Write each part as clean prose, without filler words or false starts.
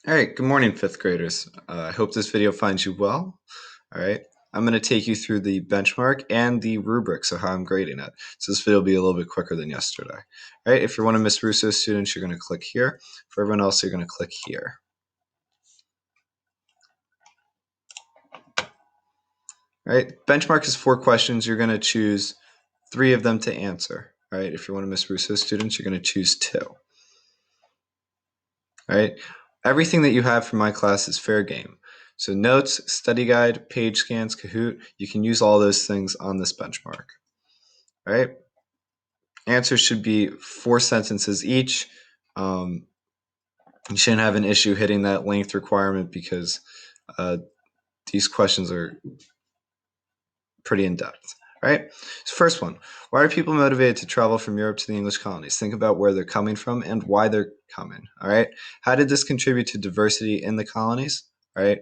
All right, good morning, fifth graders. I hope this video finds you well. All right, I'm going to take you through the benchmark and the rubric, so how I'm grading it. So this video will be a little bit quicker than yesterday. All right, if you're one of Miss Russo's students, you're going to click here. For everyone else, you're going to click here. All right, benchmark is 4 questions. You're going to choose 3 of them to answer. All right, if you're one of Miss Russo's students, you're going to choose 2. All right, everything that you have from my class is fair game. So notes, study guide, page scans, Kahoot, you can use all those things on this benchmark. All right, answers should be 4 sentences each. You shouldn't have an issue hitting that length requirement because these questions are pretty in-depth. All right, so first one, why are people motivated to travel from Europe to the English colonies? Think about where they're coming from and why they're coming. All right, how did this contribute to diversity in the colonies? All right,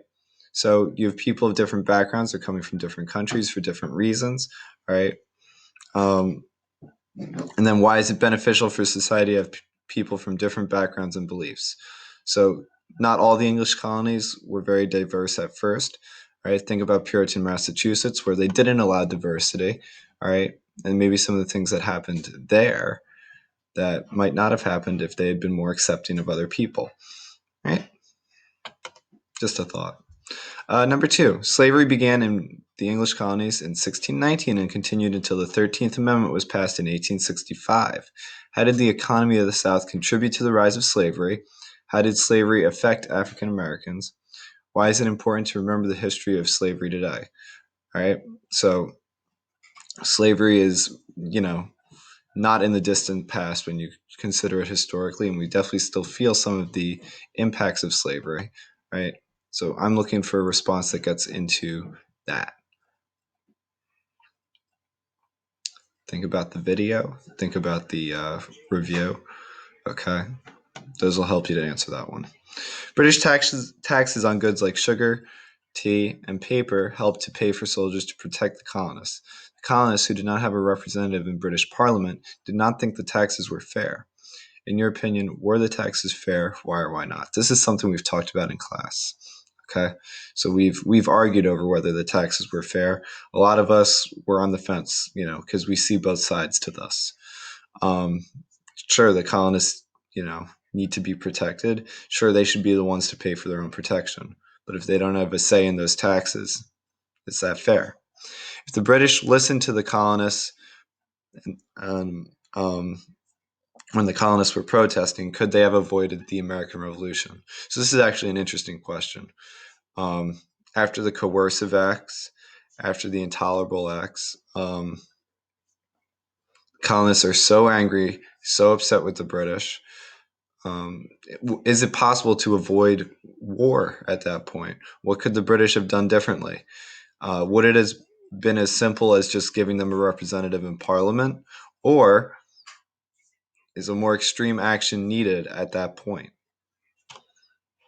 so you have people of different backgrounds. They're coming from different countries for different reasons. All right, and then why is it beneficial for society to have people from different backgrounds and beliefs? So not all the English colonies were very diverse at first. Right? Think about Puritan Massachusetts, where they didn't allow diversity. All right, and maybe some of the things that happened there that might not have happened if they had been more accepting of other people. Right? Just a thought. Number 2, slavery began in the English colonies in 1619 and continued until the 13th Amendment was passed in 1865. How did the economy of the South contribute to the rise of slavery? How did slavery affect African Americans? Why is it important to remember the history of slavery today? All right, so slavery is, not in the distant past when you consider it historically, and we definitely still feel some of the impacts of slavery, right? So I'm looking for a response that gets into that. Think about the video, think about the review. Okay, those will help you to answer that one. British taxes on goods like sugar, tea, and paper helped to pay for soldiers to protect the colonists. The colonists, who did not have a representative in British Parliament, did not think the taxes were fair. In your opinion, were the taxes fair? Why or why not? This is something we've talked about in class. Okay, so we've argued over whether the taxes were fair. A lot of us were on the fence, because we see both sides to this. Um, sure, the colonists, need to be protected. Sure, they should be the ones to pay for their own protection. But if they don't have a say in those taxes, is that fair? If the British listened to the colonists and when the colonists were protesting, could they have avoided the American Revolution? So this is actually an interesting question. After the coercive acts, after the intolerable acts, colonists are so angry, so upset with the British. Is it possible to avoid war at that point? What could the British have done differently? Would it have been as simple as just giving them a representative in Parliament? Or is a more extreme action needed at that point?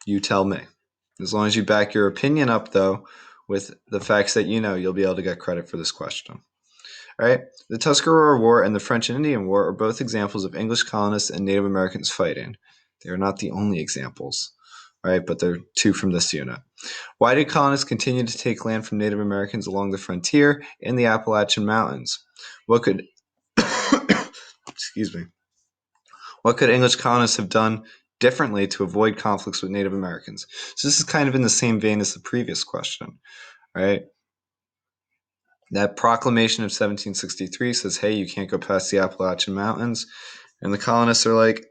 You tell me. As long as you back your opinion up, though, with the facts that you know, you'll be able to get credit for this question. All right. The Tuscarora War and the French and Indian War are both examples of English colonists and Native Americans fighting. They are not the only examples, right? But they're 2 from this unit. Why did colonists continue to take land from Native Americans along the frontier in the Appalachian Mountains? What could excuse me? What could English colonists have done differently to avoid conflicts with Native Americans? So this is kind of in the same vein as the previous question, right? That proclamation of 1763 says, hey, you can't go past the Appalachian Mountains. And the colonists are like,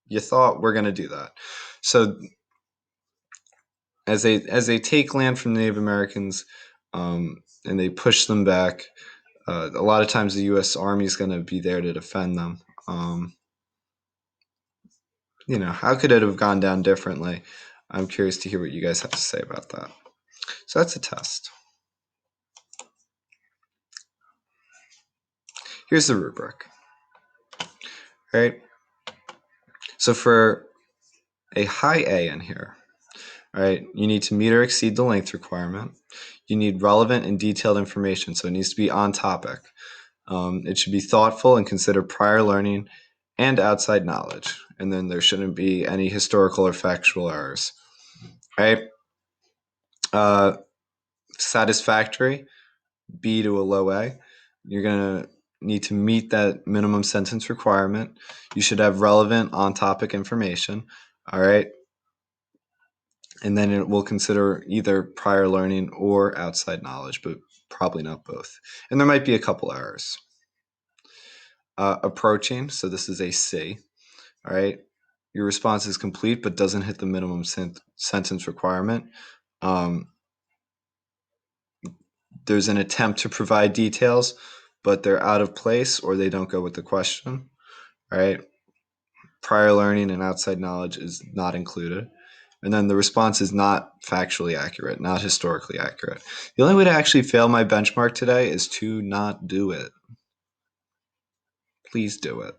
you thought we're going to do that. So as they take land from Native Americans and they push them back, a lot of times the U.S. Army is going to be there to defend them. How could it have gone down differently? I'm curious to hear what you guys have to say about that. So that's a test. Here's the rubric. Right? So for a high A in here, right, you need to meet or exceed the length requirement. You need relevant and detailed information, so it needs to be on topic. It should be thoughtful and consider prior learning and outside knowledge. And then there shouldn't be any historical or factual errors. Right? Satisfactory, B to a low A. You're going to need to meet that minimum sentence requirement. You should have relevant on-topic information. All right. And then it will consider either prior learning or outside knowledge, but probably not both. And there might be a couple errors. Approaching, so this is a C. All right. Your response is complete but doesn't hit the minimum sentence requirement. There's an attempt to provide details, but they're out of place or they don't go with the question. All right. Prior learning and outside knowledge is not included. And then the response is not factually accurate, not historically accurate. The only way to actually fail my benchmark today is to not do it. Please do it.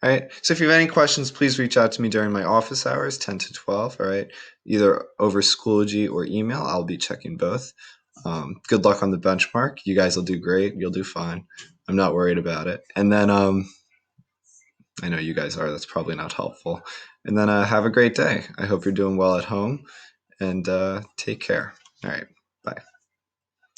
All right. So if you have any questions, please reach out to me during my office hours, 10 to 12. All right. Either over Schoology or email. I'll be checking both. Good luck on the benchmark. You guys will do great. You'll do fine. I'm not worried about it. And then I know you guys are. That's probably not helpful. And then have a great day. I hope you're doing well at home and take care. All right. Bye.